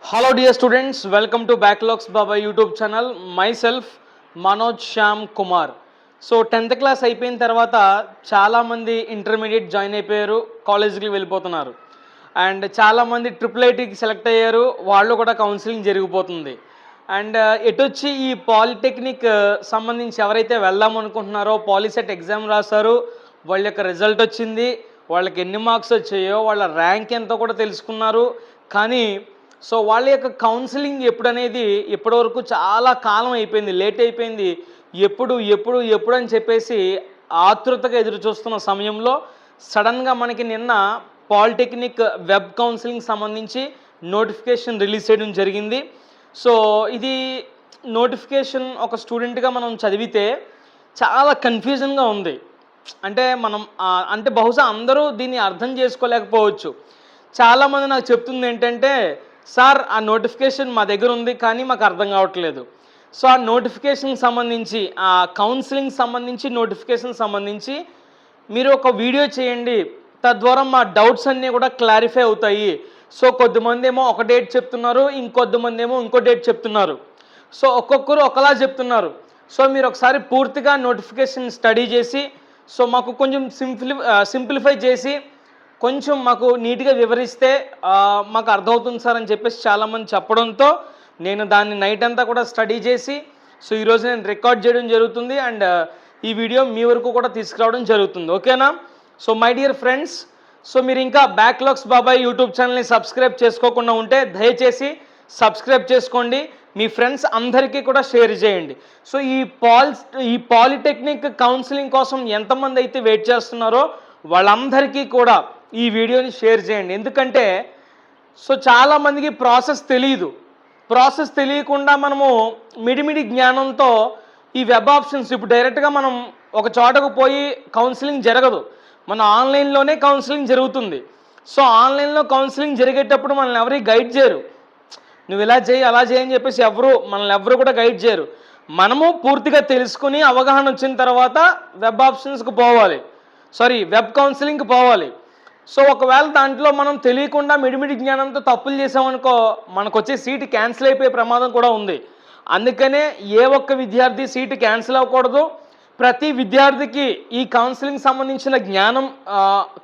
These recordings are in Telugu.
Hello dear students, welcome to Backlogs Baba YouTube channel. Myself Manoj Shyam Kumar. So 10th class అయిపోయిన తర్వాత చాలామంది ఇంటర్మీడియట్ జాయిన్ అయిపోయారు, కాలేజీకి వెళ్ళిపోతున్నారు. అండ్ చాలామంది ఐఐటీకి సెలెక్ట్ అయ్యారు, వాళ్ళు కూడా కౌన్సిలింగ్ జరిగిపోతుంది. అండ్ ఎటొచ్చి ఈ పాలిటెక్నిక్ సంబంధించి ఎవరైతే వెళ్దాం అనుకుంటున్నారో, పాలిసెట్ ఎగ్జామ్ రాశారు, వాళ్ళ యొక్క రిజల్ట్ వచ్చింది, వాళ్ళకి ఎన్ని మార్క్స్ వచ్చాయో, వాళ్ళ ర్యాంక్ ఎంతో కూడా తెలుసుకున్నారు. కానీ సో వాళ్ళ యొక్క కౌన్సిలింగ్ ఎప్పుడనేది ఇప్పటివరకు చాలా కాలం అయిపోయింది, లేట్ అయిపోయింది. ఎప్పుడు అని చెప్పేసి ఆతృతగా ఎదురు చూస్తున్న సమయంలో సడన్గా మనకి నిన్న పాలిటెక్నిక్ వెబ్ కౌన్సిలింగ్ సంబంధించి నోటిఫికేషన్ రిలీజ్ చేయడం జరిగింది. సో ఇది నోటిఫికేషన్ ఒక స్టూడెంట్గా మనం చదివితే చాలా కన్ఫ్యూజన్గా ఉంది. అంటే బహుశా అందరూ దీన్ని అర్థం చేసుకోలేకపోవచ్చు. చాలామంది నాకు చెప్తుంది ఏంటంటే, సార్ ఆ నోటిఫికేషన్ మా దగ్గర ఉంది కానీ మాకు అర్థం కావట్లేదు. సో ఆ నోటిఫికేషన్కి సంబంధించి, ఆ కౌన్సిలింగ్ సంబంధించి, నోటిఫికేషన్ సంబంధించి మీరు ఒక వీడియో చేయండి, తద్వారా మా డౌట్స్ అన్నీ కూడా క్లారిఫై అవుతాయి. సో కొద్దిమంది ఏమో ఒక డేట్ చెప్తున్నారు, ఇంకొద్దిమంది ఏమో ఇంకో డేట్ చెప్తున్నారు. సో ఒక్కొక్కరు ఒకలా చెప్తున్నారు. సో మీరు ఒకసారి పూర్తిగా నోటిఫికేషన్ స్టడీ చేసి, సో మాకు కొంచెం సింప్లిఫై చేసి కొంచెం మాకు నీట్గా వివరిస్తే మాకు అర్థమవుతుంది సార్ అని చెప్పేసి చాలామంది చెప్పడంతో నేను దాన్ని నైట్ అంతా కూడా స్టడీ చేసి, సో ఈరోజు నేను రికార్డ్ చేయడం జరుగుతుంది. అండ్ ఈ వీడియో మీ వరకు కూడా తీసుకురావడం జరుగుతుంది. ఓకేనా? So my dear friends, so మీరు ఇంకా బ్యాక్లాగ్స్ బాబాయ్ యూట్యూబ్ ఛానల్ని సబ్స్క్రైబ్ చేసుకోకుండా ఉంటే దయచేసి సబ్స్క్రైబ్ చేసుకోండి, మీ ఫ్రెండ్స్ అందరికీ కూడా షేర్ చేయండి. సో ఈ పాలిటెక్నిక్ కౌన్సిలింగ్ కోసం ఎంతమంది అయితే వెయిట్ చేస్తున్నారో వాళ్ళందరికీ కూడా ఈ వీడియోని షేర్ చేయండి. ఎందుకంటే సో చాలామందికి ప్రాసెస్ తెలియకుండా మనము మిడిమిడి జ్ఞానంతో ఈ వెబ్ ఆప్షన్స్, ఇప్పుడు డైరెక్ట్గా మనం ఒక చోటకు పోయి కౌన్సిలింగ్ జరగదు, మన ఆన్లైన్లోనే కౌన్సిలింగ్ జరుగుతుంది. సో ఆన్లైన్లో కౌన్సిలింగ్ జరిగేటప్పుడు మనల్ని ఎవరు గైడ్ చేయరు, నువ్వు ఇలా చేయి అలా చేయని చెప్పేసి మనల్ని ఎవరు కూడా గైడ్ చేయరు. మనము పూర్తిగా తెలుసుకుని అవగాహన వచ్చిన తర్వాత వెబ్ కౌన్సిలింగ్కి పోవాలి. సో ఒకవేళ దాంట్లో మనం తెలియకుండా మిడిమిడి జ్ఞానంతో తప్పులు చేసామనుకో, మనకు వచ్చే సీటు క్యాన్సిల్ అయిపోయే ప్రమాదం కూడా ఉంది. అందుకనే ఏ ఒక్క విద్యార్థి సీటు క్యాన్సిల్ అవ్వకూడదు. ప్రతి విద్యార్థికి ఈ కౌన్సిలింగ్ సంబంధించిన జ్ఞానం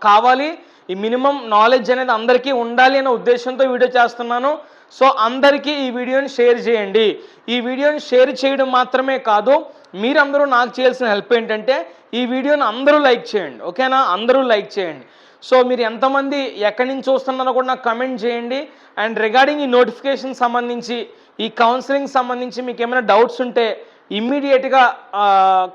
కావాలి, ఈ మినిమం నాలెడ్జ్ అనేది అందరికీ ఉండాలి అనే ఉద్దేశంతో వీడియో చేస్తున్నాను. సో అందరికీ ఈ వీడియోని షేర్ చేయండి. ఈ వీడియోని షేర్ చేయడం మాత్రమే కాదు, మీరందరూ నాకు చేయాల్సిన హెల్ప్ ఏంటంటే ఈ వీడియోని అందరూ లైక్ చేయండి. ఓకేనా? అందరూ లైక్ చేయండి. సో మీరు ఎంతమంది ఎక్కడి నుంచి చూస్తున్నారో కూడా నాకు కమెంట్ చేయండి. అండ్ రిగార్డింగ్ ఈ నోటిఫికేషన్ సంబంధించి, ఈ కౌన్సిలింగ్ సంబంధించి మీకు ఏమైనా డౌట్స్ ఉంటే ఇమ్మీడియట్గా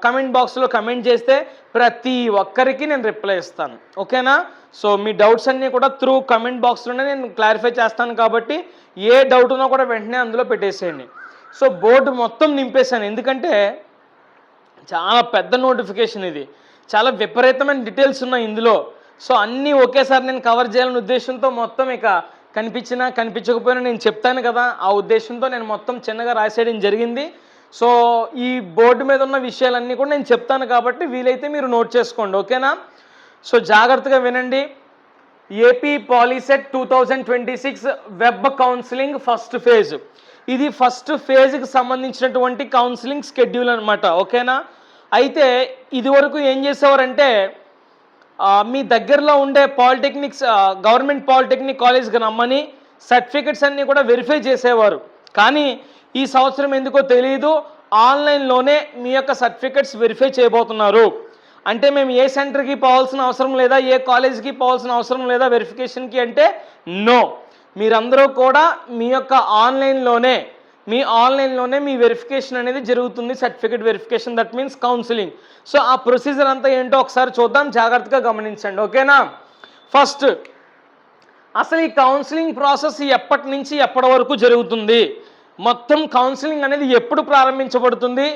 కమెంట్ బాక్స్లో కమెంట్ చేస్తే ప్రతి ఒక్కరికి నేను రిప్లై ఇస్తాను. ఓకేనా? సో మీ డౌట్స్ అన్నీ కూడా త్రూ కమెంట్ బాక్స్లోనే నేను క్లారిఫై చేస్తాను కాబట్టి ఏ డౌట్ ఉన్నా కూడా వెంటనే అందులో పెట్టేసేయండి. సో బోర్డు మొత్తం నింపేశాను, ఎందుకంటే చాలా పెద్ద నోటిఫికేషన్, ఇది చాలా విపరీతమైన డీటెయిల్స్ ఉన్నాయి ఇందులో. సో అన్నీ ఒకేసారి నేను కవర్ చేయాలనే ఉద్దేశంతో మొత్తం ఇక కనిపించినా కనిపించకపోయినా నేను చెప్తాను కదా, ఆ ఉద్దేశంతో నేను మొత్తం చిన్నగా రాసేయడం జరిగింది. సో ఈ బోర్డు మీద ఉన్న విషయాలన్నీ కూడా నేను చెప్తాను కాబట్టి వీలైతే మీరు నోట్ చేసుకోండి. ఓకేనా? సో జాగ్రత్తగా వినండి. AP POLYCET 2026 web counselling first phase. ఇది ఫస్ట్ ఫేజ్కి సంబంధించినటువంటి కౌన్సిలింగ్ షెడ్యూల్ అనమాట. ఓకేనా? అయితే ఇదివరకు ఏం చేసేవారంటే, మీ దగ్గరలో ఉండే గవర్నమెంట్ పాలిటెక్నిక్ కాలేజ్కి రమ్మని సర్టిఫికెట్స్ అన్నీ కూడా వెరిఫై చేసేవారు. కానీ ఈ సంవత్సరం ఎందుకో తెలియదు, ఆన్లైన్లోనే మీ యొక్క సర్టిఫికెట్స్ వెరిఫై చేయబోతున్నారు. అంటే మేము ఏ సెంటర్కి పోవాల్సిన అవసరం లేదా, ఏ కాలేజీకి పోవాల్సిన అవసరం లేదా వెరిఫికేషన్కి అంటే నో, మీరందరూ కూడా మీ యొక్క ఆన్లైన్లోనే మీ వెరిఫికేషన్ అనేది జరుగుతుంది, certificate verification, that means counselling. So ఆ ప్రొసీజర్ అంతా ఏంటో ఒకసారి చూద్దాం, జాగ్రత్తగా గమనించండి. ఓకేనా? ఫస్ట్ అసలు ఈ కౌన్సిలింగ్ ప్రాసెస్ ఎప్పటి నుంచి ఎప్పటి వరకు జరుగుతుంది, మొత్తం కౌన్సిలింగ్ అనేది ఎప్పుడు ప్రారంభించబడుతుంది,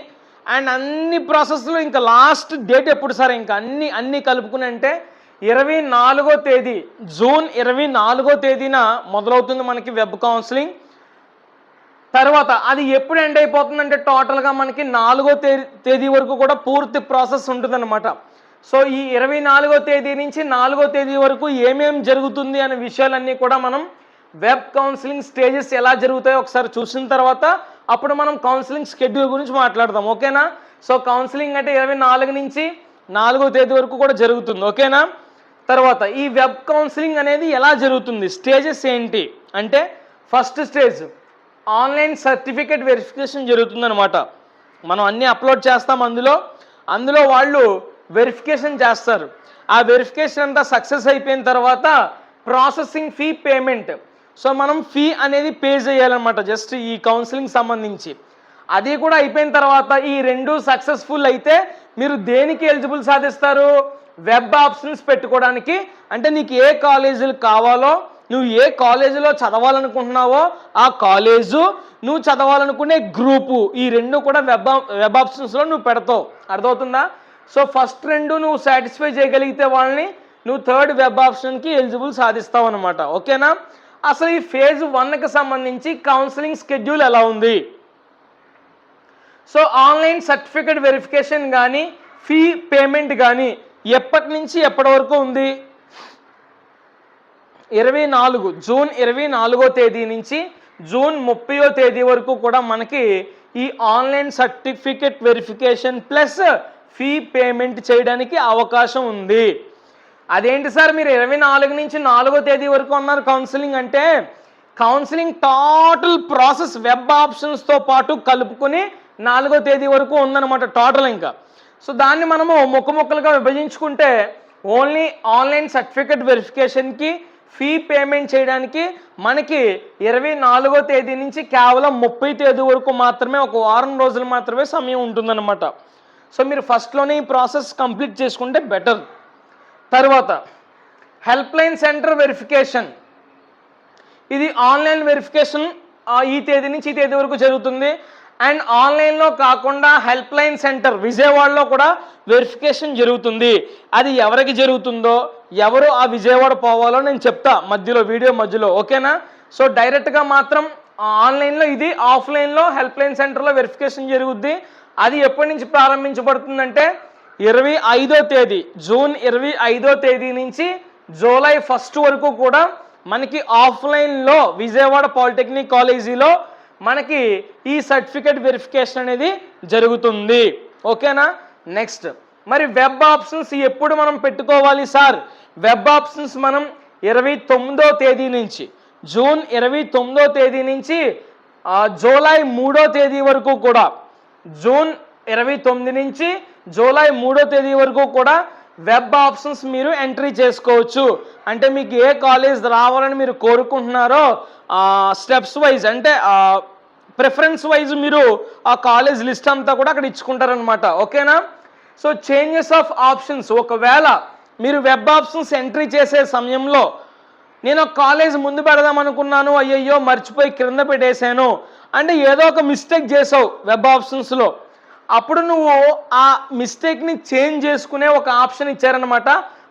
అండ్ అన్ని ప్రాసెస్లో ఇంకా లాస్ట్ డేట్ ఎప్పుడు సార్, ఇంకా అన్నీ కలుపుకుని అంటే 24వ తేదీ, జూన్ 24వ తేదీన మొదలవుతుంది మనకి వెబ్ కౌన్సిలింగ్. తర్వాత అది ఎప్పుడు ఎండ్ అయిపోతుందంటే టోటల్గా మనకి 4వ తేదీ వరకు కూడా పూర్తి ప్రాసెస్ ఉంటుందన్నమాట. సో ఈ 24వ తేదీ నుంచి 4వ తేదీ వరకు ఏమేం జరుగుతుంది అనే విషయాలన్నీ కూడా మనం వెబ్ కౌన్సిలింగ్ స్టేజెస్ ఎలా జరుగుతాయో ఒకసారి చూసిన తర్వాత అప్పుడు మనం కౌన్సిలింగ్ షెడ్యూల్ గురించి మాట్లాడదాం, ఓకేనా. సో కౌన్సిలింగ్ అంటే 24 నుంచి 4వ తేదీ వరకు కూడా జరుగుతుంది, ఓకేనా. తర్వాత ఈ వెబ్ కౌన్సిలింగ్ అనేది ఎలా జరుగుతుంది, స్టేజెస్ ఏంటి అంటే first stage online certificate verification జరుగుతుందన్నమాట. మనం అన్నీ అప్లోడ్ చేస్తాం, అందులో వాళ్ళు వెరిఫికేషన్ చేస్తారు. ఆ వెరిఫికేషన్ అంతా సక్సెస్ అయిపోయిన తర్వాత ప్రాసెసింగ్ ఫీ పేమెంట్. సో మనం ఫీ అనేది పే చేయాలన్నమాట జస్ట్ ఈ కౌన్సిలింగ్ సంబంధించి. అది కూడా అయిపోయిన తర్వాత ఈ రెండు సక్సెస్ఫుల్ అయితే మీరు దేనికి ఎలిజిబుల్ సాధిస్తారు, వెబ్ ఆప్షన్స్ పెట్టుకోవడానికి. అంటే నీకు ఏ కాలేజీలు కావాలో, నువ్వు ఏ కాలేజీలో చదవాలనుకుంటున్నావో ఆ కాలేజు, నువ్వు చదవాలనుకునే గ్రూపు, ఈ రెండు కూడా వెబ్ ఆప్షన్స్లో నువ్వు పెడతావు. అర్థమవుతుందా. సో ఫస్ట్ రెండు నువ్వు సాటిస్ఫై చేయగలిగితే వాళ్ళని నువ్వు థర్డ్ వెబ్ ఆప్షన్కి ఎలిజిబుల్ సాధిస్తావు అనమాట, ఓకేనా. అసలు ఈ ఫేజ్ 1కి సంబంధించి కౌన్సిలింగ్ షెడ్యూల్ ఎలా ఉంది. సో ఆన్లైన్ సర్టిఫికేట్ వెరిఫికేషన్ కానీ ఫీ పేమెంట్ కానీ ఎప్పటి నుంచి ఎప్పటి వరకు ఉంది, 24 జూన్ 24వ తేదీ నుంచి జూన్ 30వ తేదీ వరకు కూడా మనకి ఈ online certificate verification plus fee payment చేయడానికి అవకాశం ఉంది. అదేంటి సార్ మీరు 24 నుంచి 4వ తేదీ వరకు అన్నారు కౌన్సిలింగ్ అంటే, కౌన్సిలింగ్ టోటల్ ప్రాసెస్ వెబ్ ఆప్షన్స్తో పాటు కలుపుకొని 4వ తేదీ వరకు ఉందన్నమాట టోటల్ ఇంకా. సో దాన్ని మనము ముక్కలుగా విభజించుకుంటే ఓన్లీ ఆన్లైన్ సర్టిఫికేట్ వెరిఫికేషన్కి ఫీ పేమెంట్ చేయడానికి మనకి 24వ తేదీ నుంచి కేవలం 30 తేదీ వరకు మాత్రమే, ఒక వారం రోజులు మాత్రమే సమయం ఉంటుందన్నమాట. సో మీరు ఫస్ట్లోనే ఈ ప్రాసెస్ కంప్లీట్ చేసుకుంటే బెటర్. తర్వాత హెల్ప్ లైన్ సెంటర్ వెరిఫికేషన్, ఇది ఆన్లైన్ వెరిఫికేషన్ ఈ తేదీ నుంచి ఈ తేదీ వరకు జరుగుతుంది. అండ్ ఆన్లైన్లో కాకుండా హెల్ప్ లైన్ సెంటర్ విజయవాడలో కూడా వెరిఫికేషన్ జరుగుతుంది. అది ఎవరికి జరుగుతుందో, ఎవరు ఆ విజయవాడ పోవాలో నేను చెప్తా వీడియో మధ్యలో, ఓకేనా. సో డైరెక్ట్గా మాత్రం ఆన్లైన్లో ఇది, ఆఫ్లైన్లో హెల్ప్ లైన్ సెంటర్లో వెరిఫికేషన్ జరుగుద్ది. అది ఎప్పటి నుంచి ప్రారంభించబడుతుందంటే 25వ తేదీ జూన్ 25వ తేదీ నుంచి జూలై 1 వరకు కూడా మనకి ఆఫ్లైన్లో విజయవాడ పాలిటెక్నిక్ కాలేజీలో మనకి ఈ సర్టిఫికేట్ వెరిఫికేషన్ అనేది జరుగుతుంది, ఓకేనా. నెక్స్ట్ మరి వెబ్ ఆప్షన్స్ ఎప్పుడు మనం పెట్టుకోవాలి సార్, వెబ్ ఆప్షన్స్ మనం 29వ తేదీ నుంచి జూన్ 29వ తేదీ నుంచి జూలై 3వ తేదీ వరకు కూడా, జూన్ 29 నుంచి జూలై 3వ తేదీ వరకు కూడా వెబ్ ఆప్షన్స్ మీరు ఎంట్రీ చేసుకోవచ్చు. అంటే మీకు ఏ కాలేజ్ రావాలని మీరు కోరుకుంటున్నారో స్టెప్స్ వైజ్ అంటే ప్రిఫరెన్స్ వైజ్ మీరు ఆ కాలేజ్ లిస్ట్ అంతా కూడా అక్కడ ఇచ్చుకుంటారనమాట, ఓకేనా. సో చేంజెస్ ఆఫ్ ఆప్షన్స్, ఒకవేళ మీరు వెబ్ ఆప్షన్స్ ఎంట్రీ చేసే సమయంలో నేను ఒక కాలేజ్ ముందు పెడదాం అనుకున్నాను, అయ్యయ్యో మర్చిపోయి క్రింద పెట్టేశాను అంటే ఏదో ఒక మిస్టేక్ చేసావు వెబ్ ఆప్షన్స్లో, అప్పుడు నువ్వు ఆ మిస్టేక్ని చేంజ్ చేసుకునే ఒక ఆప్షన్ ఇచ్చారనమాట.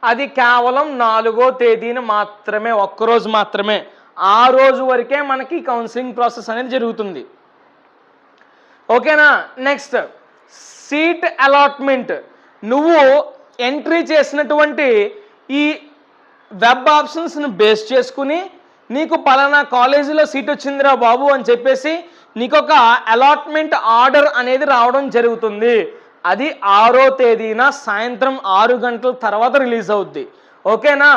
అది కేవలం 4వ తేదీన మాత్రమే, ఒక్కరోజు మాత్రమే, ఆ రోజు వరకే మనకి కౌన్సిలింగ్ ప్రాసెస్ అనేది జరుగుతుంది, ఓకేనా. నెక్స్ట్ సీట్ అలాట్మెంట్, నువ్వు ఎంట్రీ చేసినటువంటి ఈ వెబ్ ఆప్షన్స్ని బేస్ చేసుకుని నీకు పలానా కాలేజీలో సీట్ వచ్చిందిరా బాబు అని చెప్పేసి నీకు ఒక అలాట్మెంట్ ఆర్డర్ అనేది రావడం జరుగుతుంది. అది 6వ తేదీన సాయంత్రం 6 గంటల తర్వాత రిలీజ్ అవుద్ది, ఓకేనా.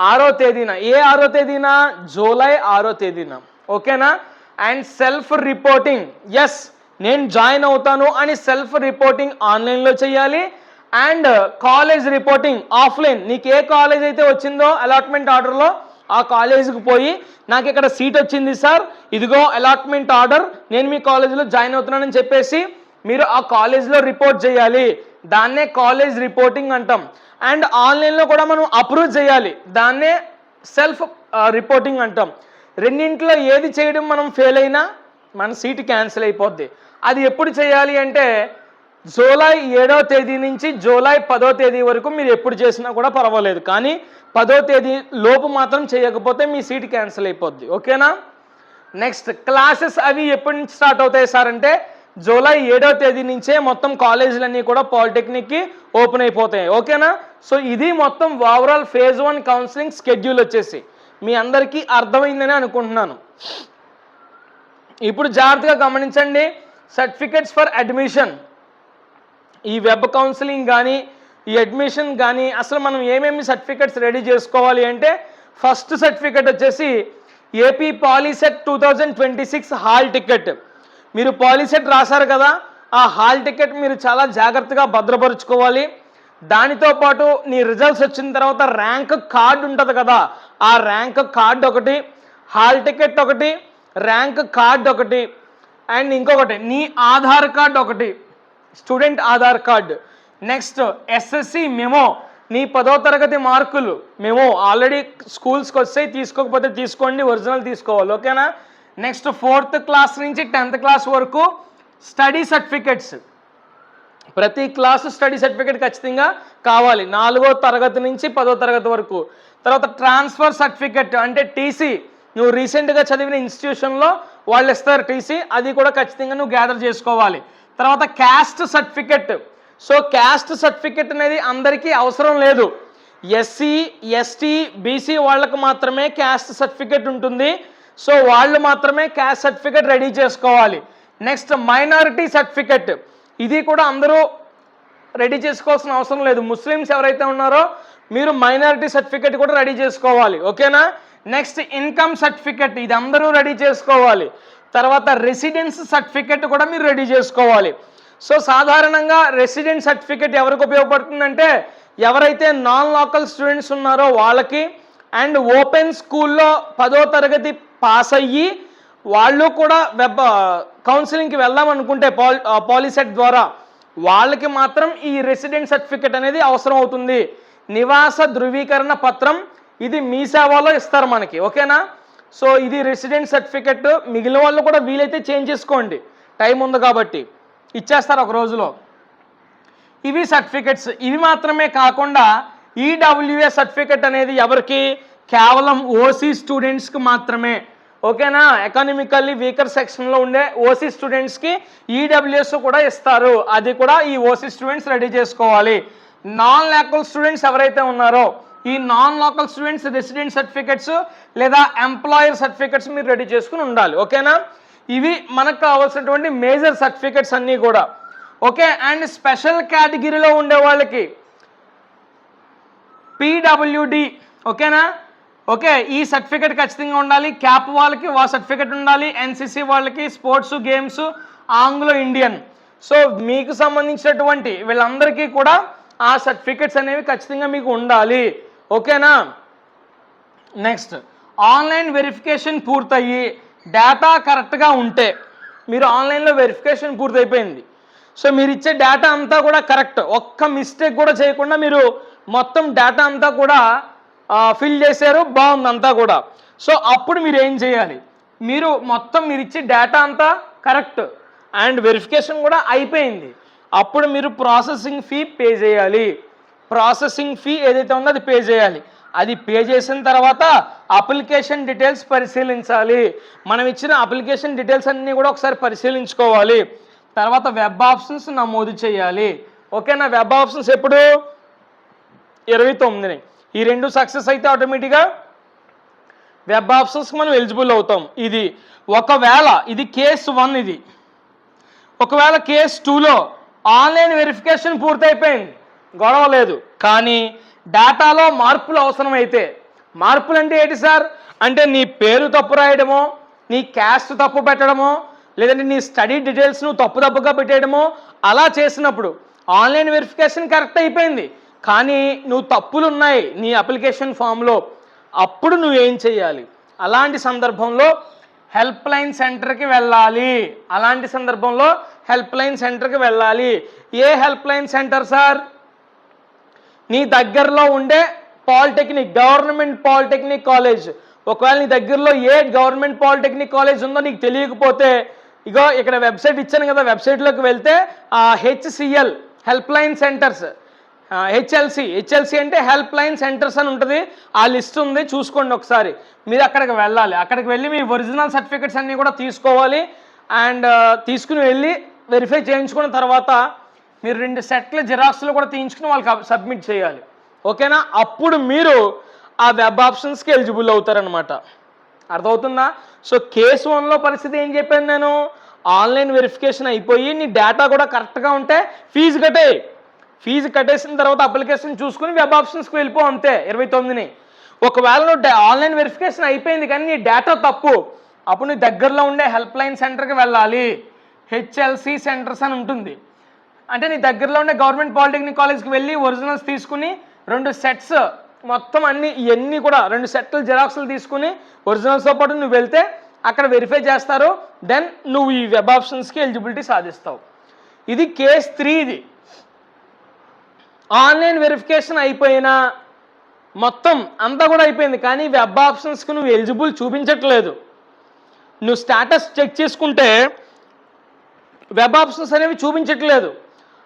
6వ తేదీన, ఏ 6వ తేదీన, జూలై 6వ తేదీన, ఓకేనా. అండ్ సెల్ఫ్ రిపోర్టింగ్, ఎస్ నేను జాయిన్ అవుతాను అని సెల్ఫ్ రిపోర్టింగ్ ఆన్లైన్లో చేయాలి. అండ్ కాలేజ్ రిపోర్టింగ్ ఆఫ్లైన్, నీకు ఏ కాలేజ్ అయితే వచ్చిందో అలాట్మెంట్ ఆర్డర్లో ఆ కాలేజీకి పోయి నాకు ఇక్కడ సీట్ వచ్చింది సార్, ఇదిగో అలాట్మెంట్ ఆర్డర్, నేను మీ కాలేజీలో జాయిన్ అవుతున్నానని చెప్పేసి మీరు ఆ కాలేజీలో రిపోర్ట్ చేయాలి. దాన్నే కాలేజ్ రిపోర్టింగ్ అంటాం. అండ్ ఆన్లైన్లో కూడా మనం అప్రూవ్ చేయాలి, దాన్నే సెల్ఫ్ రిపోర్టింగ్ అంటాం. రెండింటిలో ఏది చేయడం మనం ఫెయిల్ అయినా మన సీట్ క్యాన్సిల్ అయిపోద్ది. అది ఎప్పుడు చేయాలి అంటే జూలై 7వ తేదీ నుంచి జూలై 10వ తేదీ వరకు మీరు ఎప్పుడు చేసినా కూడా పర్వాలేదు, కానీ 10వ తేదీ లోపు మాత్రం చేయకపోతే మీ సీట్ క్యాన్సిల్ అయిపోద్ది, ఓకేనా. నెక్స్ట్ క్లాసెస్ అవి ఎప్పటి నుంచి స్టార్ట్ అవుతాయి సార్ అంటే జూలై 7వ తేదీ నుంచే మొత్తం కాలేజీలన్నీ కూడా పాలిటెక్నిక్కి ఓపెన్ అయిపోతాయి, ఓకేనా. సో ఇది మొత్తం ఓవరాల్ ఫేజ్ 1 కౌన్సిలింగ్ షెడ్యూల్ వచ్చేసి. మీ అందరికీ అర్థమైందని అనుకుంటున్నాను. ఇప్పుడు జాగ్రత్తగా గమనించండి. సర్టిఫికెట్స్ ఫర్ అడ్మిషన్, ఈ వెబ్ కౌన్సిలింగ్ కానీ ఈ అడ్మిషన్ కానీ అసలు మనం ఏమేమి సర్టిఫికెట్స్ రెడీ చేసుకోవాలి అంటే, ఫస్ట్ సర్టిఫికెట్ వచ్చేసి ఏపీ పాలీసెట్ 2026 హాల్ టికెట్. మీరు పాలీసెట్ రాశారు కదా, ఆ హాల్ టికెట్ మీరు చాలా జాగ్రత్తగా భద్రపరుచుకోవాలి. దానితో పాటు నీ రిజల్ట్స్ వచ్చిన తర్వాత ర్యాంక్ కార్డు ఉంటుంది కదా, ఆ ర్యాంక్ కార్డు ఒకటి, హాల్ టికెట్ ఒకటి, ర్యాంక్ కార్డు ఒకటి, అండ్ ఇంకొకటి నీ ఆధార్ కార్డు ఒకటి, student Aadhaar card. Next SSC memo, నీ 10వ తరగతి మార్కులు మెమో ఆల్రెడీ స్కూల్స్కి వస్తాయి, తీసుకోకపోతే తీసుకోండి, ఒరిజినల్ తీసుకోవాలి, ఓకేనా. నెక్స్ట్ 4th క్లాస్ నుంచి 10th క్లాస్ వరకు స్టడీ సర్టిఫికెట్స్, ప్రతి క్లాసు స్టడీ సర్టిఫికెట్ ఖచ్చితంగా కావాలి, 4వ తరగతి నుంచి 10వ తరగతి వరకు. తర్వాత ట్రాన్స్ఫర్ సర్టిఫికెట్ అంటే టీసీ, నువ్వు రీసెంట్గా చదివిన ఇన్స్టిట్యూషన్లో వాళ్ళు ఇస్తారు టీసీ, అది కూడా ఖచ్చితంగా నువ్వు గ్యాదర్ చేసుకోవాలి. తర్వాత caste certificate. So caste certificate అనేది అందరికీ అవసరం లేదు, ఎస్సీ ఎస్టీ బీసీ వాళ్ళకు మాత్రమే క్యాస్ట్ సర్టిఫికెట్ ఉంటుంది. సో వాళ్ళు మాత్రమే క్యాస్ట్ సర్టిఫికెట్ రెడీ చేసుకోవాలి. నెక్స్ట్ మైనారిటీ సర్టిఫికెట్, ఇది కూడా అందరూ రెడీ చేసుకోవాల్సిన అవసరం లేదు. ముస్లిమ్స్ ఎవరైతే ఉన్నారో మీరు మైనారిటీ సర్టిఫికెట్ కూడా రెడీ చేసుకోవాలి, ఓకేనా. నెక్స్ట్ ఇన్కమ్ సర్టిఫికెట్, ఇది అందరూ రెడీ చేసుకోవాలి. తర్వాత రెసిడెన్స్ సర్టిఫికెట్ కూడా మీరు రెడీ చేసుకోవాలి. సో సాధారణంగా రెసిడెన్స్ సర్టిఫికెట్ ఎవరికి ఉపయోగపడుతుందంటే, ఎవరైతే నాన్ లోకల్ స్టూడెంట్స్ ఉన్నారో వాళ్ళకి, అండ్ ఓపెన్ స్కూల్లో 10వ తరగతి పాస్ అయ్యి వాళ్ళు కూడా వెబ్ కౌన్సిలింగ్కి వెళ్దాం అనుకుంటే పాలీసెట్ ద్వారా వాళ్ళకి మాత్రం ఈ రెసిడెంట్ సర్టిఫికెట్ అనేది అవసరం అవుతుంది. నివాస ధృవీకరణ పత్రం, ఇది మీ సేవలో ఇస్తారు మనకి, ఓకేనా. సో ఇది రెసిడెంట్ సర్టిఫికెట్, మిగిలిన వాళ్ళు కూడా వీలైతే చేంజ్ చేసుకోండి, టైం ఉంది కాబట్టి, ఇచ్చేస్తారు ఒక రోజులో. ఇవి సర్టిఫికెట్స్. ఇవి మాత్రమే కాకుండా ఈడబ్ల్యూఎస్ సర్టిఫికెట్ అనేది ఎవరికి, కేవలం ఓసీ స్టూడెంట్స్కి మాత్రమే, ఓకేనా. ఎకనామికల్లీ వీకర్ సెక్షన్లో ఉండే ఓసీ స్టూడెంట్స్కి ఈడబ్ల్యూఎస్ కూడా ఇస్తారు, అది కూడా ఈ ఓసీ స్టూడెంట్స్ రెడీ చేసుకోవాలి. నాన్ లోకల్ స్టూడెంట్స్ ఎవరైతే ఉన్నారో ఈ non local students resident certificates లేదా ఎంప్లాయర్ సర్టిఫికెట్స్ మీరు రెడీ చేసుకుని ఉండాలి, ఓకేనా. ఇవి మనకు కావాల్సినటువంటి మేజర్ సర్టిఫికెట్స్ అన్నీ కూడా, ఓకే. అండ్ స్పెషల్ కేటగిరీలో ఉండే వాళ్ళకి పీడబ్ల్యూడి, ఓకేనా, ఓకే, ఈ సర్టిఫికెట్ ఖచ్చితంగా ఉండాలి. క్యాప్ వాళ్ళకి ఆ సర్టిఫికెట్ ఉండాలి, ఎన్సిసి వాళ్ళకి sports games Anglo Indian. So మీకు సంబంధించినటువంటి వీళ్ళందరికీ కూడా ఆ సర్టిఫికెట్స్ అనేవి ఖచ్చితంగా మీకు ఉండాలి, ఓకేనా. నెక్స్ట్ ఆన్లైన్ వెరిఫికేషన్ పూర్తయ్యి డేటా కరెక్ట్గా ఉంటే, మీరు ఆన్లైన్లో వెరిఫికేషన్ పూర్తయిపోయింది, సో మీరు ఇచ్చే డేటా అంతా కూడా కరెక్ట్, ఒక్క మిస్టేక్ కూడా చేయకుండా మీరు మొత్తం డేటా అంతా కూడా ఫిల్ చేశారు, బాగుంది అంతా కూడా. సో అప్పుడు మీరు ఏం చేయాలి, మీరు మొత్తం మీరు ఇచ్చే డేటా అంతా కరెక్ట్ అండ్ వెరిఫికేషన్ కూడా అయిపోయింది, అప్పుడు మీరు ప్రాసెసింగ్ ఫీ పే చేయాలి. ప్రాసెసింగ్ ఫీ ఏదైతే ఉందో అది పే చేయాలి. అది పే చేసిన తర్వాత అప్లికేషన్ డీటెయిల్స్ పరిశీలించాలి. మనం ఇచ్చిన అప్లికేషన్ డీటెయిల్స్ అన్నీ కూడా ఒకసారి పరిశీలించుకోవాలి. తర్వాత వెబ్ ఆప్షన్స్ నమోదు చేయాలి, ఓకేనా. వెబ్ ఆప్షన్స్ ఎప్పుడు 29ని, ఈ రెండు సక్సెస్ అయితే ఆటోమేటిక్గా వెబ్ ఆప్షన్స్కి మనం ఎలిజిబుల్ అవుతాం. ఇది ఒకవేళ ఇది కేస్ 1, ఇది ఒకవేళ కేస్ 2లో ఆన్లైన్ వెరిఫికేషన్ పూర్తయిపోయింది, గొడవ లేదు, కానీ డేటాలో మార్పులు అవసరమైతే, మార్పులు అంటే ఏంటి సార్ అంటే నీ పేరు తప్పు రాయడమో, నీ క్యాస్ట్ తప్పు పెట్టడమో, లేదంటే నీ స్టడీ డీటెయిల్స్ నువ్వు తప్పుగా పెట్టేయడమో, అలా చేసినప్పుడు ఆన్లైన్ వెరిఫికేషన్ కరెక్ట్ అయిపోయింది కానీ నువ్వు తప్పులు ఉన్నాయి నీ అప్లికేషన్ ఫామ్లో, అప్పుడు నువ్వేం చేయాలి, అలాంటి సందర్భంలో హెల్ప్ లైన్ సెంటర్కి వెళ్ళాలి. అలాంటి సందర్భంలో హెల్ప్ లైన్ సెంటర్కి వెళ్ళాలి. ఏ హెల్ప్ లైన్ సెంటర్ సార్, నీ దగ్గరలో ఉండే పాలిటెక్నిక్, గవర్నమెంట్ పాలిటెక్నిక్ కాలేజ్. ఒకవేళ నీ దగ్గరలో ఏ గవర్నమెంట్ పాలిటెక్నిక్ కాలేజ్ ఉందో నీకు తెలియకపోతే, ఇగో ఇక్కడ వెబ్సైట్ ఇచ్చాను కదా, వెబ్సైట్లోకి వెళ్తే HCl help line centres, HLC అంటే హెల్ప్ లైన్ సెంటర్స్ అని ఉంటుంది, ఆ లిస్ట్ ఉంది, చూసుకోండి ఒకసారి. మీరు అక్కడికి వెళ్ళాలి, అక్కడికి వెళ్ళి మీ ఒరిజినల్ సర్టిఫికెట్స్ అన్నీ కూడా తీసుకోవాలి. అండ్ తీసుకుని వెళ్ళి వెరిఫై చేయించుకున్న తర్వాత మీరు 2 సెట్ల జిరాక్స్లు కూడా తీయించుకుని వాళ్ళకి సబ్మిట్ చేయాలి, ఓకేనా. అప్పుడు మీరు ఆ వెబ్ ఆప్షన్స్కి ఎలిజిబుల్ అవుతారనమాట. అర్థమవుతుందా? సో కేసు 1లో పరిస్థితి ఏం చెప్పాను నేను, ఆన్లైన్ వెరిఫికేషన్ అయిపోయి నీ డేటా కూడా కరెక్ట్గా ఉంటే ఫీజు కట్టేసిన తర్వాత అప్లికేషన్ చూసుకుని వెబ్ ఆప్షన్స్కి వెళ్ళిపో, అంతే 29ని. ఒకవేళ నువ్వు ఆన్లైన్ వెరిఫికేషన్ అయిపోయింది కానీ నీ డేటా తప్పు, అప్పుడు నీ దగ్గరలో ఉండే హెల్ప్ లైన్ సెంటర్కి వెళ్ళాలి. హెచ్ఎల్సి సెంటర్స్ అని ఉంటుంది. అంటే నీ దగ్గరలో ఉండే గవర్నమెంట్ పాలిటెక్నిక్ కాలేజ్కి వెళ్ళి ఒరిజినల్స్ తీసుకుని 2 సెట్స్ మొత్తం ఇవన్నీ కూడా 2 సెట్లు జిరాక్స్లు తీసుకుని ఒరిజినల్స్తో పాటు నువ్వు వెళ్తే అక్కడ వెరిఫై చేస్తారు. దెన్ నువ్వు ఈ వెబ్ ఆప్షన్స్కి ఎలిజిబిలిటీ సాధిస్తావు. ఇది కేస్ 3. ఇది ఆన్లైన్ వెరిఫికేషన్ అయిపోయినా మొత్తం అంతా కూడా అయిపోయింది కానీ వెబ్ ఆప్షన్స్కి నువ్వు ఎలిజిబుల్ చూపించట్లేదు. నువ్వు స్టేటస్ చెక్ చేసుకుంటే వెబ్ ఆప్షన్స్ అనేవి చూపించట్లేదు.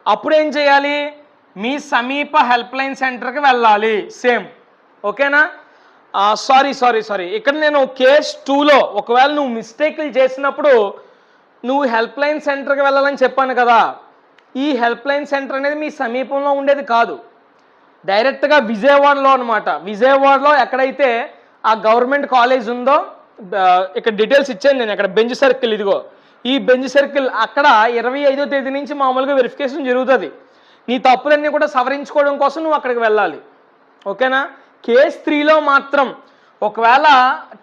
అప్పుడు ఏం చేయాలి, మీ సమీప హెల్ప్ లైన్ సెంటర్కి వెళ్ళాలి. సేమ్ ఓకేనా? సారీ ఇక్కడ నేను కేస్ 2లో ఒకవేళ నువ్వు మిస్టేక్లు చేసినప్పుడు నువ్వు హెల్ప్ లైన్ సెంటర్కి వెళ్ళాలని చెప్పాను కదా, ఈ హెల్ప్ లైన్ సెంటర్ అనేది మీ సమీపంలో ఉండేది కాదు, డైరెక్ట్గా విజయవాడలో అనమాట. విజయవాడలో ఎక్కడైతే ఆ గవర్నమెంట్ కాలేజ్ ఉందో, ఇక్కడ డీటెయిల్స్ ఇచ్చాను నేను, ఇక్కడ బెంచ్ సర్కిల్, ఇదిగో ఈ బెంచ్ సర్కిల్, అక్కడ 25వ తేదీ నుంచి మామూలుగా వెరిఫికేషన్ జరుగుతుంది. నీ తప్పులన్నీ కూడా సవరించుకోవడం కోసం నువ్వు అక్కడికి వెళ్ళాలి. ఓకేనా? కేస్ 3లో మాత్రం ఒకవేళ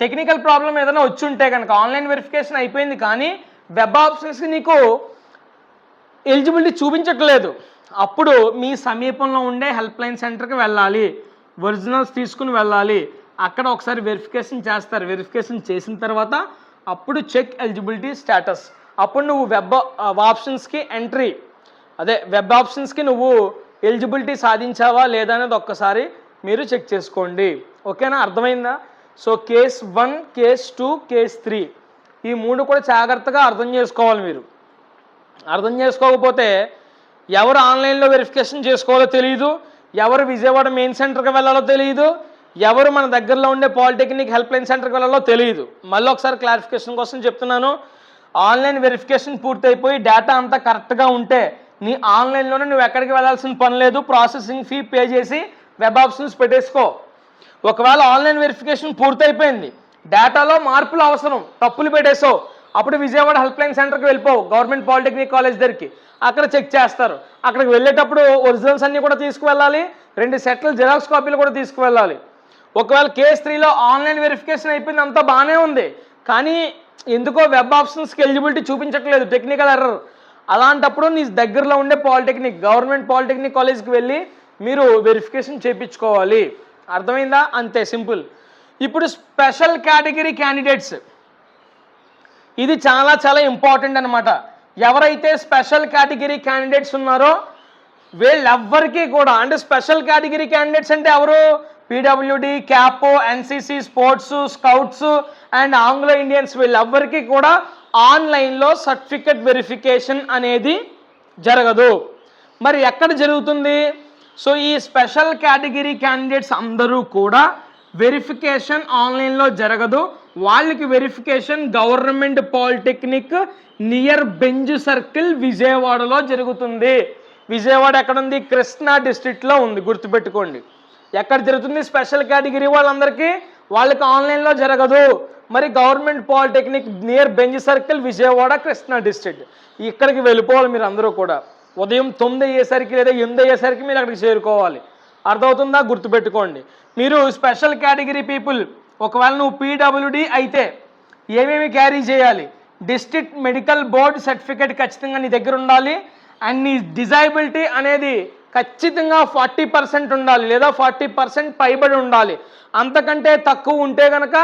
టెక్నికల్ ప్రాబ్లం ఏదైనా వచ్చి ఉంటే కనుక ఆన్లైన్ వెరిఫికేషన్ అయిపోయింది కానీ వెబ్ ఆప్షన్స్కి నీకు ఎలిజిబిలిటీ చూపించట్లేదు, అప్పుడు మీ సమీపంలో ఉండే హెల్ప్ లైన్ సెంటర్కి వెళ్ళాలి, ఒరిజినల్స్ తీసుకుని వెళ్ళాలి. అక్కడ ఒకసారి వెరిఫికేషన్ చేస్తారు. వెరిఫికేషన్ చేసిన తర్వాత అప్పుడు చెక్ ఎలిజిబిలిటీ స్టేటస్, అప్పుడు నువ్వు వెబ్ ఆప్షన్స్కి ఎంట్రీ, వెబ్ ఆప్షన్స్కి నువ్వు ఎలిజిబిలిటీ సాధించావా లేదా అనేది ఒక్కసారి మీరు చెక్ చేసుకోండి. ఓకేనా? అర్థమైందా? సో కేస్ 1, కేస్ 2, కేస్ 3 ఈ 3 కూడా జాగ్రత్తగా అర్థం చేసుకోవాలి. మీరు అర్థం చేసుకోకపోతే ఎవరు ఆన్లైన్లో వెరిఫికేషన్ చేసుకోవాలో తెలియదు, ఎవరు విజయవాడ మెయిన్ సెంటర్కి వెళ్ళాలో తెలియదు, ఎవరు మన దగ్గరలో ఉండే పాలిటెక్నిక్ హెల్ప్ లైన్ సెంటర్కి వెళ్ళాలో తెలియదు. మళ్ళీ ఒకసారి క్లారిఫికేషన్ కోసం చెప్తున్నాను, ఆన్లైన్ వెరిఫికేషన్ పూర్తయిపోయి డేటా అంతా కరెక్ట్గా ఉంటే నీ ఆన్లైన్లోనే నువ్వు ఎక్కడికి వెళ్ళాల్సిన పని లేదు, ప్రాసెసింగ్ ఫీ పే చేసి వెబ్ ఆప్షన్స్ పెట్టేసుకో. ఒకవేళ ఆన్లైన్ వెరిఫికేషన్ పూర్తయిపోయింది, డేటాలో మార్పులు అవసరం, తప్పులు పెట్టేసావు, అప్పుడు విజయవాడ హెల్ప్ లైన్ సెంటర్కి వెళ్ళిపోవు, గవర్నమెంట్ పాలిటెక్నిక్ కాలేజ్ దగ్గరికి, అక్కడ చెక్ చేస్తారు. అక్కడికి వెళ్ళేటప్పుడు ఒరిజినల్స్ అన్నీ కూడా తీసుకువెళ్ళాలి, 2 సెట్లు జిరాక్స్ కాపీలు కూడా తీసుకువెళ్ళాలి. ఒకవేళ కేస్ 3లో ఆన్లైన్ వెరిఫికేషన్ అయిపోయింది, అంతా బాగానే ఉంది కానీ ఎందుకో వెబ్ ఆప్షన్స్కి ఎలిజిబిలిటీ చూపించట్లేదు, టెక్నికల్ ఎర్రర్. అలాంటప్పుడు నీ దగ్గరలో ఉండే గవర్నమెంట్ పాలిటెక్నిక్ కాలేజ్కి వెళ్ళి మీరు వెరిఫికేషన్ చేయించుకోవాలి. అర్థమైందా? అంతే సింపుల్. ఇప్పుడు స్పెషల్ కేటగిరీ క్యాండిడేట్స్, ఇది చాలా చాలా ఇంపార్టెంట్ అనమాట. ఎవరైతే స్పెషల్ కేటగిరీ క్యాండిడేట్స్ ఉన్నారో వీళ్ళెవ్వరికీ కూడా, అంటే స్పెషల్ కేటగిరీ క్యాండిడేట్స్ అంటే ఎవరు, పీడబ్ల్యూడి, క్యాపో, NCC, sports, scouts and Anglo Indians, వీళ్ళెవ్వరికీ కూడా ఆన్లైన్లో సర్టిఫికెట్ వెరిఫికేషన్ అనేది జరగదు. మరి ఎక్కడ జరుగుతుంది? సో ఈ స్పెషల్ కేటగిరీ క్యాండిడేట్స్ అందరూ కూడా వెరిఫికేషన్ ఆన్లైన్లో జరగదు, వాళ్ళకి verification government polytechnic near Benz circle విజయవాడలో జరుగుతుంది. విజయవాడ ఎక్కడ ఉంది? కృష్ణా డిస్ట్రిక్ట్లో ఉంది, గుర్తుపెట్టుకోండి. ఎక్కడ జరుగుతుంది? స్పెషల్ కేటగిరీ వాళ్ళందరికీ, వాళ్ళకి ఆన్లైన్లో జరగదు. మరి government polytechnic near Benz circle Vijayawada Krishna district, ఇక్కడికి వెళ్ళిపోవాలి మీరు అందరూ కూడా. ఉదయం 9 అయ్యేసరికి లేదా 8 అయ్యేసరికి మీరు అక్కడికి చేరుకోవాలి. అర్థమవుతుందా? గుర్తుపెట్టుకోండి. మీరు స్పెషల్ కేటగిరీ పీపుల్, ఒకవేళ నువ్వు పీడబ్ల్యూడి అయితే ఏమేమి క్యారీ చేయాలి? డిస్ట్రిక్ట్ మెడికల్ బోర్డ్ సర్టిఫికేట్ ఖచ్చితంగా నీ దగ్గర ఉండాలి. అండ్ నీ డిజైబిలిటీ అనేది ఖచ్చితంగా 40% ఉండాలి లేదా 40% పైబడి ఉండాలి. అంతకంటే తక్కువ ఉంటే కనుక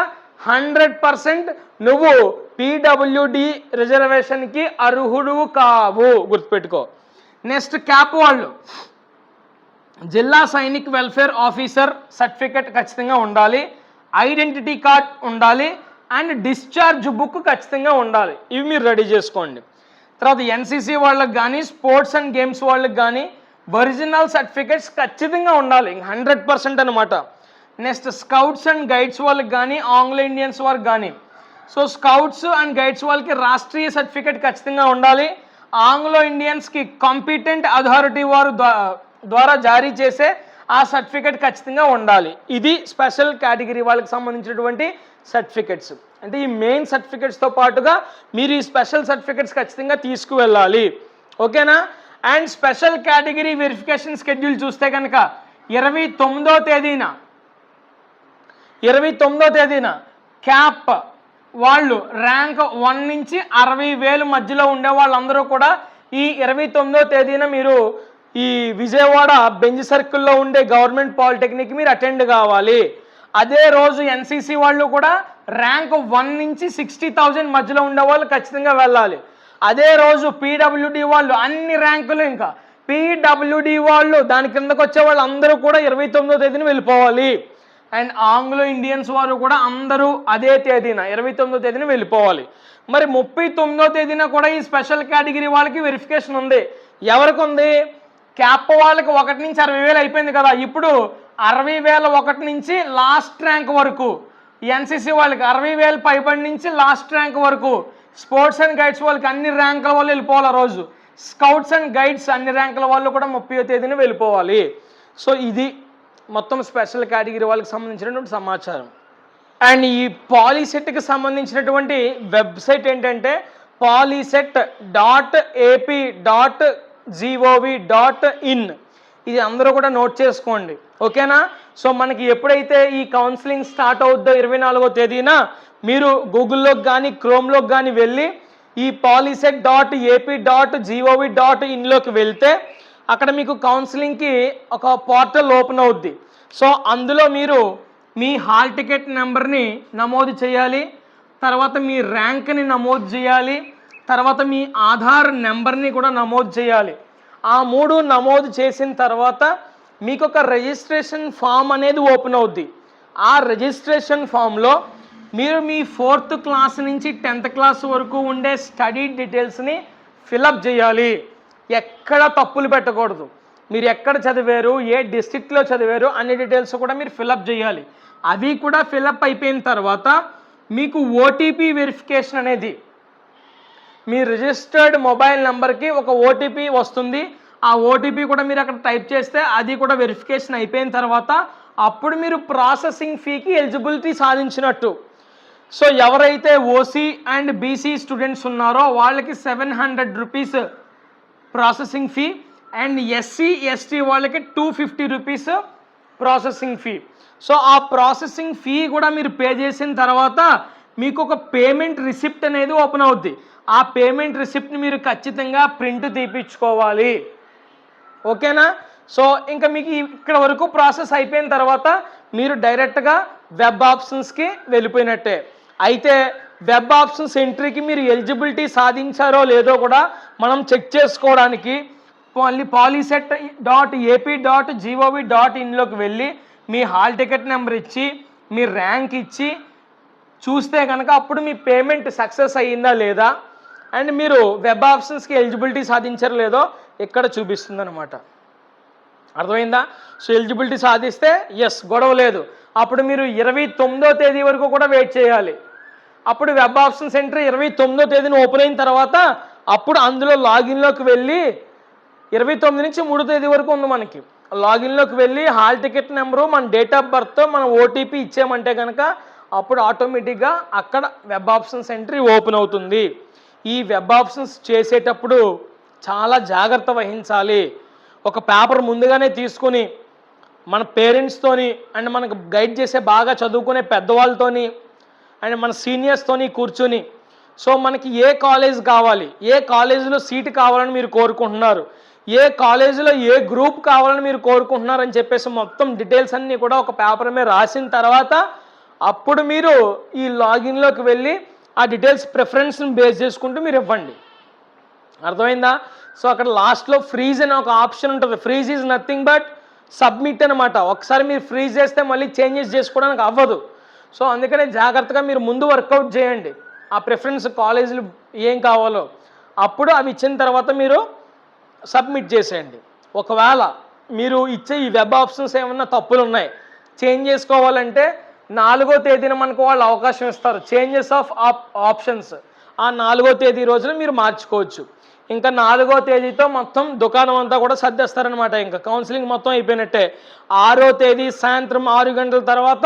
100% నువ్వు పీడబ్ల్యూడి రిజర్వేషన్కి అర్హుడు కావు, గుర్తుపెట్టుకో. నెక్స్ట్ క్యాప్ వాళ్ళు, జిల్లా సైనిక్ వెల్ఫేర్ ఆఫీసర్ సర్టిఫికేట్ ఖచ్చితంగా ఉండాలి, ఐడెంటిటీ కార్డ్ ఉండాలి అండ్ డిశ్చార్జ్ బుక్ ఖచ్చితంగా ఉండాలి. ఇవి మీరు రెడీ చేసుకోండి. తర్వాత ఎన్సిసి వాళ్ళకి కానీ స్పోర్ట్స్ అండ్ గేమ్స్ వాళ్ళకి కానీ ఒరిజినల్ సర్టిఫికేట్స్ ఖచ్చితంగా ఉండాలి, 100% అనమాట. నెక్స్ట్ స్కౌట్స్ అండ్ గైడ్స్ వాళ్ళకి కానీ ఆంగ్లో ఇండియన్స్ వాళ్ళకి కానీ, సో స్కౌట్స్ అండ్ గైడ్స్ వాళ్ళకి రాష్ట్రీయ సర్టిఫికేట్ ఖచ్చితంగా ఉండాలి. ఆంగ్లో ఇండియన్స్కి కాంపిటెంట్ అథారిటీ వారు ద్వారా జారీ చేసే ఆ సర్టిఫికేట్ ఖచ్చితంగా ఉండాలి. ఇది స్పెషల్ కేటగిరీ వాళ్ళకి సంబంధించినటువంటి సర్టిఫికెట్స్. అంటే ఈ మెయిన్ సర్టిఫికెట్స్తో పాటుగా మీరు ఈ స్పెషల్ సర్టిఫికెట్స్ ఖచ్చితంగా తీసుకువెళ్ళాలి. ఓకేనా? And special category verification schedule చూస్తే కనుక 29వ తేదీన క్యాప్ వాళ్ళు ర్యాంక్ 1 నుంచి 60,000 మధ్యలో ఉండే వాళ్ళందరూ కూడా ఈ 29వ తేదీన మీరు ఈ విజయవాడ బెంజ్ సర్కిల్లో ఉండే గవర్నమెంట్ పాలిటెక్నిక్ మీరు అటెండ్ కావాలి. అదే రోజు ఎన్సీసీ వాళ్ళు కూడా ర్యాంక్ 1 నుంచి 60,000 మధ్యలో ఉండే వాళ్ళు ఖచ్చితంగా వెళ్ళాలి. అదే రోజు పీడబ్ల్యూడి వాళ్ళు అన్ని ర్యాంకులు, ఇంకా పీడబ్ల్యూడి వాళ్ళు దాని కిందకు వచ్చే వాళ్ళు అందరూ కూడా 29వ తేదీన వెళ్ళిపోవాలి. అండ్ ఆంగ్లో ఇండియన్స్ వారు కూడా అందరూ అదే తేదీన 29వ తేదీన వెళ్ళిపోవాలి. మరి 39వ తేదీన కూడా ఈ స్పెషల్ కేటగిరీ వాళ్ళకి వెరిఫికేషన్ ఉంది. ఎవరికి ఉంది? క్యాప్ వాళ్ళకి 1 నుంచి 60,000 అయిపోయింది కదా, ఇప్పుడు 60,000 1 నుంచి లాస్ట్ ర్యాంక్ వరకు, ఎన్సీసీ వాళ్ళకి 60,000 పైబడి నుంచి లాస్ట్ ర్యాంక్ వరకు, స్పోర్ట్స్ అండ్ గైడ్స్ వాళ్ళకి అన్ని ర్యాంకుల వాళ్ళు వెళ్ళిపోవాలి ఆ రోజు, స్కౌట్స్ అండ్ గైడ్స్ అన్ని ర్యాంకుల వాళ్ళు కూడా 30వ తేదీన వెళ్ళిపోవాలి. సో ఇది మొత్తం స్పెషల్ కేటగిరీ వాళ్ళకి సంబంధించినటువంటి సమాచారం. అండ్ ఈ పాలీసెట్కి సంబంధించినటువంటి వెబ్సైట్ ఏంటంటే polyset.ap.gov.in. ఇది అందరూ కూడా నోట్ చేసుకోండి. ఓకేనా? సో మనకి ఎప్పుడైతే ఈ కౌన్సిలింగ్ స్టార్ట్ అవుద్దో 24వ తేదీన మీరు గూగుల్లోకి కానీ క్రోమ్లోకి కానీ వెళ్ళి ఈ polyset.ap.gov.in వెళ్తే అక్కడ మీకు కౌన్సిలింగ్కి ఒక పోర్టల్ ఓపెన్ అవుద్ది. సో అందులో మీరు మీ హాల్ టికెట్ నెంబర్ని నమోదు చేయాలి, తర్వాత మీ ర్యాంక్ని నమోదు చేయాలి, తర్వాత మీ ఆధార్ నెంబర్ని కూడా నమోదు చేయాలి. ఆ 3 నమోదు చేసిన తర్వాత మీకు ఒక రిజిస్ట్రేషన్ ఫామ్ అనేది ఓపెన్ అవుద్ది. ఆ రిజిస్ట్రేషన్ ఫామ్లో మీరు మీ 4th క్లాస్ నుంచి 10th క్లాస్ వరకు ఉండే స్టడీ డీటెయిల్స్ని ఫిలప్ చేయాలి. ఎక్కడ తప్పులు పెట్టకూడదు. మీరు ఎక్కడ చదివారు, ఏ డిస్ట్రిక్ట్లో చదివారు అన్ని డీటెయిల్స్ కూడా మీరు ఫిలప్ చేయాలి. అవి కూడా ఫిలప్ అయిపోయిన తర్వాత మీకు ఓటీపీ వెరిఫికేషన్ అనేది మీ రిజిస్టర్డ్ మొబైల్ నెంబర్కి ఒక ఓటీపీ వస్తుంది. ఆ ఓటీపీ కూడా మీరు అక్కడ టైప్ చేస్తే అది కూడా వెరిఫికేషన్ అయిపోయిన తర్వాత అప్పుడు మీరు ప్రాసెసింగ్ ఫీకి ఎలిజిబిలిటీ సాధించినట్టు. సో ఎవరైతే ఓసీ అండ్ బీసీ స్టూడెంట్స్ ఉన్నారో వాళ్ళకి 700 rupees processing fee, and SC ST వాళ్ళకి 250 రూపీస్ ప్రాసెసింగ్ ఫీ. సో ఆ ప్రాసెసింగ్ ఫీ కూడా మీరు పే చేసిన తర్వాత మీకు ఒక పేమెంట్ రిసిప్ట్ అనేది ఓపెన్ అవుద్ది. ఆ పేమెంట్ రిసిప్ట్ని మీరు ఖచ్చితంగా ప్రింట్ తీపించుకోవాలి. ఓకేనా? సో ఇంకా మీకు ఇక్కడ వరకు ప్రాసెస్ అయిపోయిన తర్వాత మీరు డైరెక్ట్గా వెబ్ ఆప్షన్స్కి వెళ్ళిపోయినట్టే. అయితే వెబ్ ఆప్షన్స్ ఎంట్రీకి మీరు ఎలిజిబిలిటీ సాధించారో లేదో కూడా మనం చెక్ చేసుకోవడానికి మళ్ళీ polyset.ap.gov.in వెళ్ళి మీ హాల్ టికెట్ నెంబర్ ఇచ్చి మీ ర్యాంక్ ఇచ్చి చూస్తే కనుక అప్పుడు మీ పేమెంట్ సక్సెస్ అయ్యిందా లేదా అండ్ మీరు వెబ్ ఆప్షన్స్కి ఎలిజిబిలిటీ సాధించారో లేదో ఇక్కడ చూపిస్తుంది అనమాట. అర్థమైందా? సో ఎలిజిబిలిటీ సాధిస్తే ఎస్, గొడవ లేదు. అప్పుడు మీరు 29వ తేదీ వరకు కూడా వెయిట్ చేయాలి. అప్పుడు వెబ్ ఆప్షన్ సెంటర్ 29వ తేదీని ఓపెన్ అయిన తర్వాత అప్పుడు అందులో లాగిన్లోకి వెళ్ళి 29 నుంచి 3వ తేదీ వరకు ఉంది మనకి. లాగిన్లోకి వెళ్ళి హాల్ టికెట్ నెంబరు, మన డేట్ ఆఫ్ బర్త్, మన ఓటీపీ ఇచ్చామంటే కనుక అప్పుడు ఆటోమేటిక్గా అక్కడ వెబ్ ఆప్షన్స్ ఎంట్రీ ఓపెన్ అవుతుంది. ఈ వెబ్ ఆప్షన్స్ చేసేటప్పుడు చాలా జాగ్రత్త వహించాలి. ఒక పేపర్ ముందుగానే తీసుకొని మన పేరెంట్స్తోని అండ్ మనకు గైడ్ చేసే బాగా చదువుకునే పెద్దవాళ్ళతోని అండ్ మన సీనియర్స్తోని కూర్చొని సో మనకి ఏ కాలేజ్ కావాలి, ఏ కాలేజీలో సీటు కావాలని మీరు కోరుకుంటున్నారు, ఏ కాలేజీలో ఏ గ్రూప్ కావాలని మీరు కోరుకుంటున్నారని చెప్పేసి మొత్తం డీటెయిల్స్ అన్నీ కూడా ఒక పేపర్ మీద రాసిన తర్వాత అప్పుడు మీరు ఈ లాగిన్లోకి వెళ్ళి ఆ డీటెయిల్స్ ప్రిఫరెన్స్ని బేస్ చేసుకుంటూ మీరు ఇవ్వండి. అర్థమైందా? సో అక్కడ లాస్ట్లో ఫ్రీజ్ అనే ఒక ఆప్షన్ ఉంటుంది. Freeze is nothing but submit అనమాట. ఒకసారి మీరు ఫ్రీజ్ చేస్తే మళ్ళీ చేంజెస్ చేసుకోవడానికి అవ్వదు. సో అందుకనే జాగ్రత్తగా మీరు ముందు వర్కౌట్ చేయండి ఆ ప్రిఫరెన్స్ కాలేజీలు ఏం కావాలో. అప్పుడు అవి ఇచ్చిన తర్వాత మీరు సబ్మిట్ చేసేయండి. ఒకవేళ మీరు ఇచ్చే ఈ వెబ్ ఆప్షన్స్ ఏమన్నా తప్పులు ఉన్నాయి, చేంజ్ చేసుకోవాలంటే 4వ తేదీన మనకు వాళ్ళు అవకాశం ఇస్తారు చేంజెస్ ఆఫ్ ఆప్షన్స్. ఆ 4వ తేదీ రోజున మీరు మార్చుకోవచ్చు. ఇంకా 4వ తేదీతో మొత్తం దుకాణం అంతా కూడా సర్దేస్తారనమాట. ఇంకా కౌన్సిలింగ్ మొత్తం అయిపోయినట్టే. 6వ తేదీ సాయంత్రం 6 గంటల తర్వాత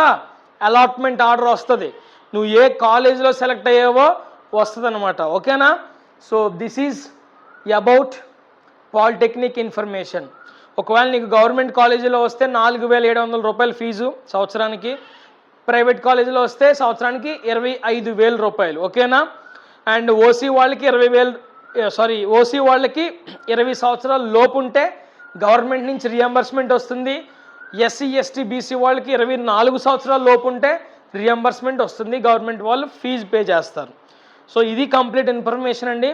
అలాట్మెంట్ ఆర్డర్ వస్తుంది. నువ్వు ఏ కాలేజీలో సెలెక్ట్ అయ్యావో వస్తుంది అనమాట. ఓకేనా? So this is about polytechnic information. ఒకవేళ నీకు గవర్నమెంట్ కాలేజీలో వస్తే 4,700 రూపాయలు ఫీజు సంవత్సరానికి, ప్రైవేట్ కాలేజీలో వస్తే సంవత్సరానికి 25,000 రూపాయలు. ఓకేనా? అండ్ ఓసీ వాళ్ళకి 20 సంవత్సరాల లోపు ఉంటే గవర్నమెంట్ నుంచి రియంబర్స్మెంట్ వస్తుంది. ఎస్సీ ఎస్టీ బీసీ వాళ్ళకి 24 సంవత్సరాల లోపు ఉంటే రియంబర్స్మెంట్ వస్తుంది. గవర్నమెంట్ వాళ్ళు ఫీజు పే చేస్తారు. సో ఇది కంప్లీట్ ఇన్ఫర్మేషన్ అండి.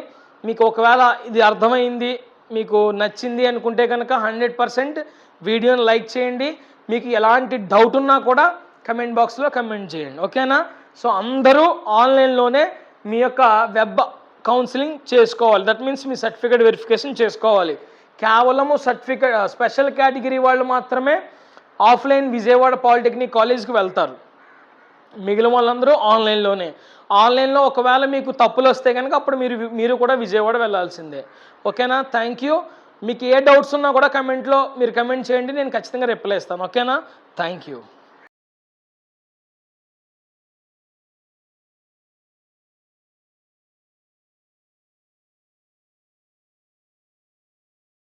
మీకు ఒకవేళ ఇది అర్థమైంది, మీకు నచ్చింది అనుకుంటే కనుక 100% వీడియోని లైక్ చేయండి. మీకు ఎలాంటి డౌట్ ఉన్నా కూడా కమెంట్ బాక్స్లో కమెంట్ చేయండి. ఓకేనా? సో అందరూ ఆన్లైన్లోనే మీ యొక్క వెబ్ కౌన్సిలింగ్ చేసుకోవాలి. That means me certificate verification చేసుకోవాలి. కేవలము స్పెషల్ కేటగిరీ వాళ్ళు మాత్రమే ఆఫ్లైన్ విజయవాడ పాలిటెక్నిక్ కాలేజ్కి వెళ్తారు. మిగిలిన వాళ్ళందరూ ఆన్లైన్లో ఒకవేళ మీకు తప్పులు వస్తే కనుక అప్పుడు మీరు కూడా విజయవాడ వెళ్ళాల్సిందే. ఓకేనా? Thank you. మీకు ఏ డౌట్స్ ఉన్నా కూడా కమెంట్లో మీరు కమెంట్ చేయండి, నేను ఖచ్చితంగా రిప్లై ఇస్తాను. ఓకేనా? Thank you.